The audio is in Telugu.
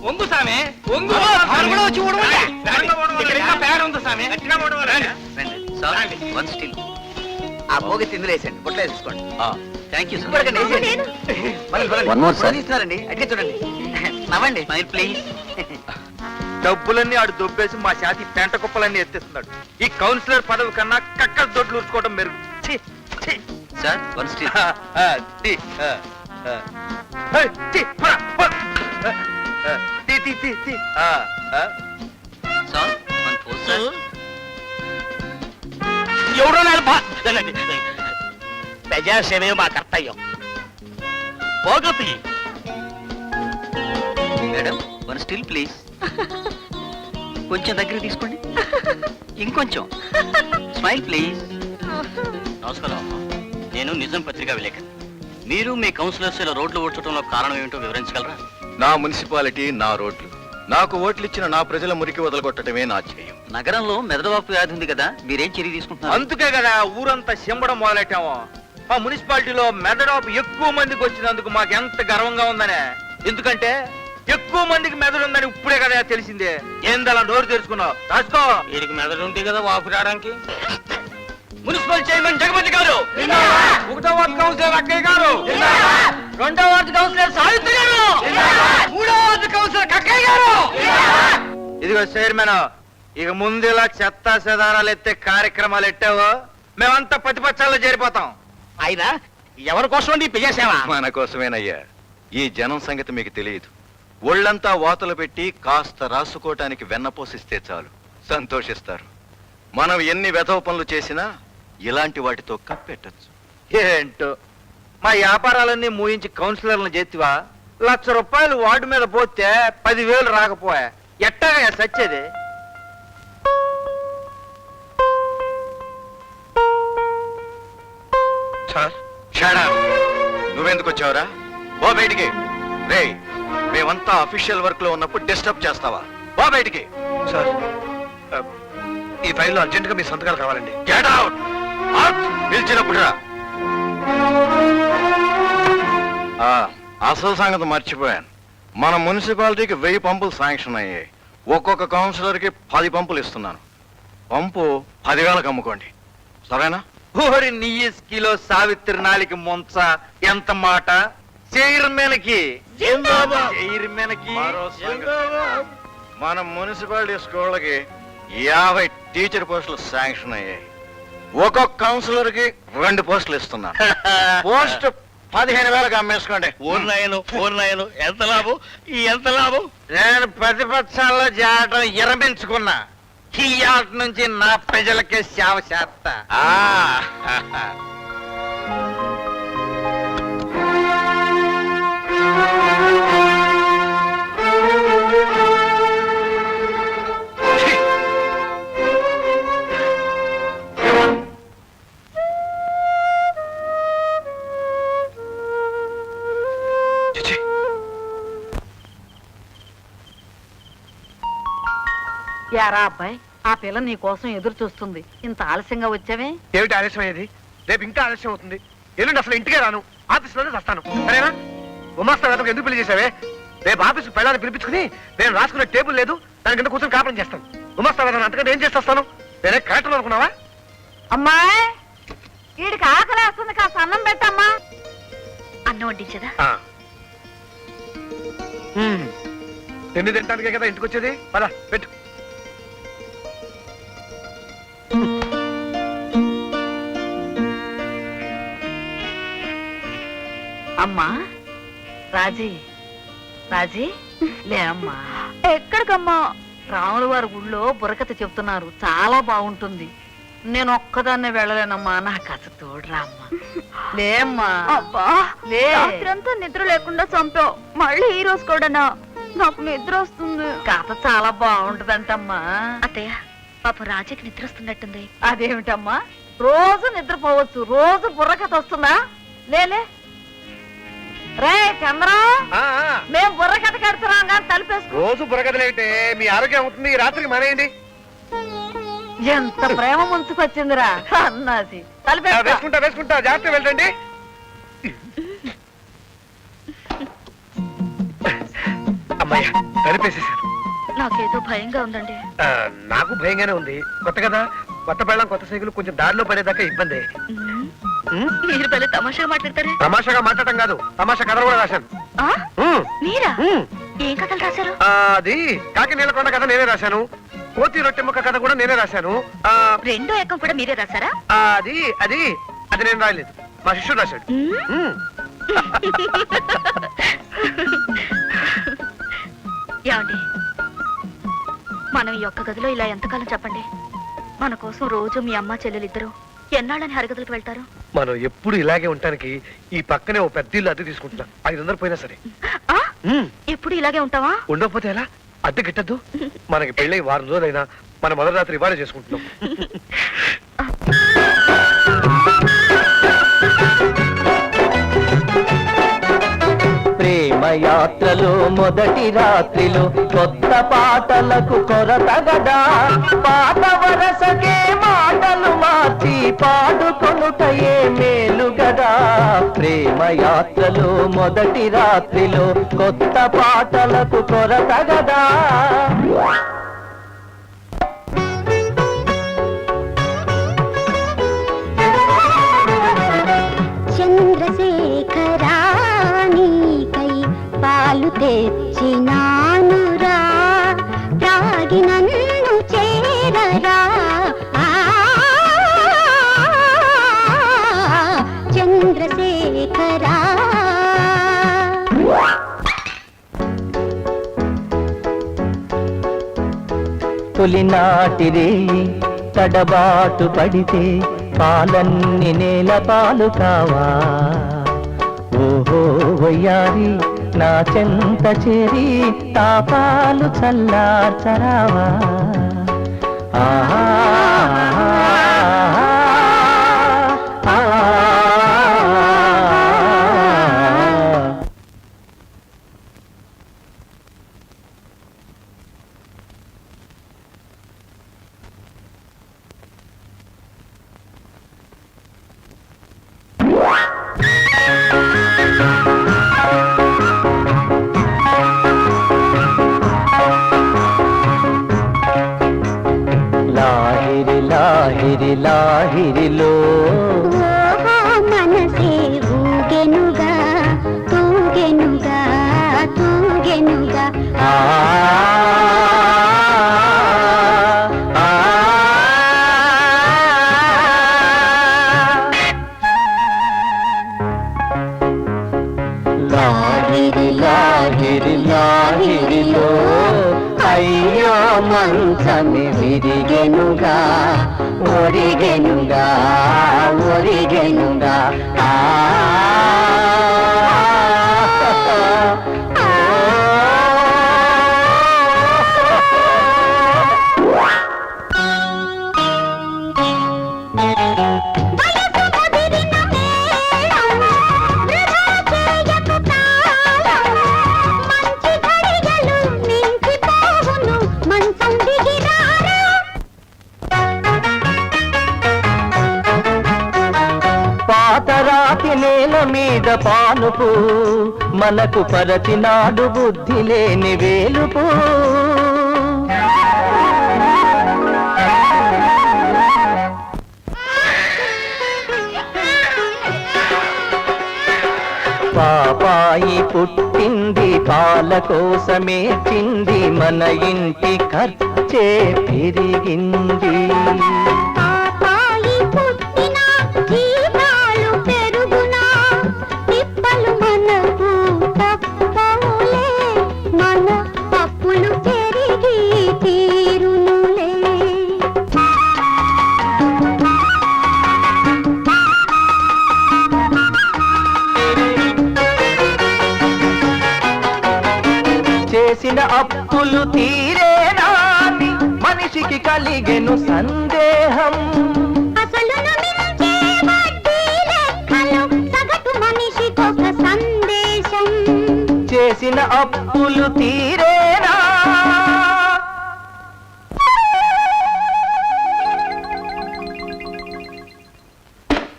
ఒంగు సామి ఒంగు ఆ పోగి తిందులు వేసండి బుట్టలో వేసుకోండి. థ్యాంక్ యూ ఇస్తున్నారండి అట్లా చూడండి. నవ్వండి ప్లీజ్. డబ్బులన్నీ ఆడు దొబ్బేసి మా శాతి పెంట కుప్పలన్నీ ఎత్తేస్తున్నాడు. ఈ కౌన్సిలర్ పదవి కన్నా కక్కల దొడ్లు ఊరుకోవడం మెరుగు. Sir one still. Sir one four sir. ఎవడో ప్రజాసేవే మా కర్తవ్యం. పోగతి మేడం వన్ స్టిల్ ప్లీజ్. కొంచెం దగ్గర తీసుకోండి, ఇంకొంచెం. Smile please. నమస్కారం అమ్మా, నేను నిజం పత్రికా విలేకరి. మీరు మీ కౌన్సిలర్స్ ఇలా రోడ్లు ఓడ్చడంలో కారణం ఏమిటో వివరించగలరా? నా మున్సిపాలిటీ, నా రోడ్లు, నాకు ఓట్లు ఇచ్చిన నా ప్రజల మురికి వదలగొట్టడమే నా ధ్యేయం. నగరంలో మెదడువాపు వ్యాధి ఉంది కదా, మీరేం చర్య తీసుకుంటున్నారు? అందుకే కదా ఊరంతా చెంబడం మొదలెట్టాము. మా మున్సిపాలిటీలో మెదడాపు ఎక్కువ మందికి వచ్చినందుకు మాకు ఎంత గర్వంగా ఉందనే. ఎందుకంటే ఎక్కువ మందికి మెదడు ఉందని ఇప్పుడే కదా తెలిసిందే. ఏందలా నోరు తెరుచుకున్నావు? రాసుకో. వీరికి మెదడు ఉంటే కదా వాపు రావడానికి. మున్సిపల్ చైర్మన్ జగపతి గారు, 1వ వార్డు కౌన్సిలర్ అక్కయ్య గారు, 2వ వార్డు కౌన్సిలర్ సావిత్రి గారు, 3వ వార్డు కౌన్సిలర్ అక్కయ్య గారు. ఇదిగో చైర్మన్, ఇక ముందు ఇలా చెత్త చెదారాలు ఎత్తే కార్యక్రమాలు ఎట్టావో మేమంతా ప్రతిపక్షాల్లో చేరిపోతాం. అయినా ఎవరి కోసం ప్రజాసేవ? మన కోసమేనయ్యా. ఈ జనం సంగతి మీకు తెలియదు. ఒళ్ళంతా వాతలు పెట్టి కాస్త రాసుకోవటానికి వెన్నపోసిస్తే చాలు, సంతోషిస్తారు. మనం ఎన్ని వెధవ పనులు చేసినా ఇలాంటి వాటితో కప్పెట్టచ్చు. ఏంటో మా వ్యాపారాలన్నీ మూయించి కౌన్సిలర్లను చేతివా? 1,00,000 రూపాయలు వార్డు మీద పోతే 10,000 రాకపోయా? ఎట్టాగా సచ్చేది? నువ్వెందుకు వచ్చావురా? బో బయటికి. రే, మేమంతా అఫీషియల్ వర్క్ లో ఉన్నప్పుడు డిస్టర్బ్ చేస్తావా? బో బయటికి. సార్, ఈ ఫైల్లో అర్జెంట్ గా మీ సంతకాలు కావాలండి. Get out. పిలిచినప్పుడు రా. అసలు సంగతి మర్చిపోయాను. మన మున్సిపాలిటీకి 1000 పంపులు శాంక్షన్ అయ్యాయి. ఒక్కొక్క కౌన్సిలర్ కి 10 పంపులు ఇస్తున్నాను. పంపు 10,000కి అమ్ముకోండి, సరేనా? ఓరి నీ కిలో సావిత్రి నాలికి ముంచ ఎంత మాట. చైర్మన్కి మన మున్సిపాలిటీ స్కూళ్ళకి 50 టీచర్ పోస్టులు శాంక్షన్ అయ్యాయి. ఒక్కొక్క కౌన్సిలర్ కి 2 పోస్టులు ఇస్తున్నాను. పోస్ట్ 15,000కి అమ్మేసుకోండి. ఊర్నాయను ఎంత లాభం? ఎంత లాభం? నేను ప్రతిపక్షాల్లో చేరటం విరమించుకున్నా. ఈ ఆట నుంచి నా ప్రజలకే సేవ చేస్తా. యారా అబ్బాయి, ఆ పిల్ల నీ కోసం ఎదురు చూస్తుంది. ఇంత ఆలస్యంగా వచ్చావే? ఏమిటి ఆలస్యం అయ్యేది? రేపు ఇంకా ఆలస్యం అవుతుంది. ఎల్లుండి అసలు ఇంటికే రాను, ఆఫీసులోనే వస్తాను. సరేనా? గుమాస్తా వేదకు ఎందుకు పెళ్లి చేసావే? రేపు ఆఫీసు పెళ్ళాన్ని పిలిపించుకుని నేను రాసుకునే టేబుల్ లేదు, దాని కింద కూర్చొని కాపురం చేస్తాను. గుమాస్తా వేదన అంతకంటే ఏం చేస్తాను? నేనే కరెక్ట్ అనుకున్నావా? అమ్మాయి, వీడికి ఆకలి వేస్తుంది, కాస్త అన్నం పెట్టమ్మా. అన్నం వడ్డించదా? తిండి తింటానికే కదా ఇంటికి వచ్చేది. పద పెట్టు. అమ్మా రాజీ, రాజీ లే అమ్మా. ఎక్కడికమ్మా? రాముల వారి గుళ్ళో బుర్రకథ చెప్తున్నారు, చాలా బాగుంటుంది. నేను ఒక్కదాన్నే వెళ్ళలేనమ్మా, నాకు కాస్త తోడురా అమ్మా. లేమ్మా. అబ్బా, లే. రాత్రంతా నిద్ర లేకుండా చంపావు, మళ్ళీ ఈ రోజు కూడానా? నాకు నిద్ర వస్తుంది. కథ చాలా బాగుంటదంటమ్మా. అత్తయ్య, పాప రాజాకి నిద్ర వస్తున్నట్టుంది. అదేమిటమ్మా, రోజు నిద్రపోవచ్చు, రోజు బుర్రకథ వస్తుందా? లేలే రే చంద్ర, మేము బుర్రకథ కడుతున్నాం కానీ తలుపేసుకో. రోజు బుర్రకథలేంటే మీ ఆరోగ్యం అవుతుంది. రాత్రికి మానేయండి. ఎంత ప్రేమ ముంచుకొచ్చిందిరా అన్నాసి. వేసుకుంటా వేసుకుంటా, జాగ్రత్త వెళ్ళండి. అమ్మయ్య తలిపేసేసాను. నాకేదో భయంగా ఉందండి. నాకు భయంగానే ఉంది. కొత్త కదా, కొత్త పెళ్ళం కొత్త సైకిల్ కొంచెం దారిలో పడేదాకా ఇబ్బంది. మీరు భలే తమాషాగా మాట్లాడతారే. తమాషాగా మాట్లాడటం కాదు, తమాషా కథ కూడా రాశాను. ఆ? ఉమ్, మీరా? ఉమ్. ఏం కథలు రాశారు? అది కాకి నీలకొండ కథ నేనే రాశాను. కోతి రొట్టె ముక్క కథ కూడా నేనే రాశాను. రెండో ఏకం కూడా మీరే రాశారా? అది అది అది నేను రాయలేదు, మా శిష్యుడు రాశాడు. ఉమ్. ఏమండి, మనం ఈ ఒక్క గదిలో ఇలా ఎంతకాలం చెప్పండి? మన కోసం రోజు మీ అమ్మ చెల్లెలిద్దరూ ఎన్నాళ్ళని హరిగదులకు వెళ్తారు? మనం ఎప్పుడు ఇలాగే ఉండటానికి ఈ పక్కనే ఓ పెద్ద ఇల్లు అద్దె తీసుకుంటున్నాం. 500 పోయినా సరే. ఆ? ఎప్పుడు ఇలాగే ఉంటావా? ఉండకపోతే ఎలా? అద్దె గిట్టద్దు. మనకి పెళ్ళై వారం రోజులైనా మన మొదటి రాత్రి ఇవాళ చేసుకుంటున్నాం. ప్రేమయాత్రలో మొదటి రాత్రిలో కొత్త పాటలకు కొరత గదా, పాత వరసకే మాటలు మార్చి పాడుకొనుటయే మేలు గదా. ప్రేమయాత్రలో మొదటి రాత్రిలో కొత్త పాటలకు కొరత గదా. చంద్రశేఖరానికై పాలు తెచ్చినానురా, త్రాగి నన్ను చేరరా. చంద్రశేఖరా తొలినాటిరే తడబాటు పడితే పాలన్ని నేల పాలు కావా. ఓహో వయ్యారి నా చెంత చేరి తాపాలు చల్లార్చరావా. ఆహా లాహిరి లాహిరిలో మనసే ఊగెనుగా తూగెనుగా తూగెనుగా. లాహిరి లాహిరి లాహిరిలో అయ్యో మంచమి విరిగెనుగా ఒరిగెనుగా ఒరిగెనుగా. పాతరాతి నేల మీద పానుపు మనకు పరచినాడు బుద్ధి లేని వేలుపు. పాపాయి పుట్టింది పాల కోసమే చింది, మన ఇంటి ఖర్చే పెరిగింది. చేసిన అప్పులు తీరేనాని మనిషికి కలిగెను సందేహం. అసలును మించే వడ్డీ లెక్కలు సగటు మనిషికొక సందేశం. చేసిన అప్పులు తీరే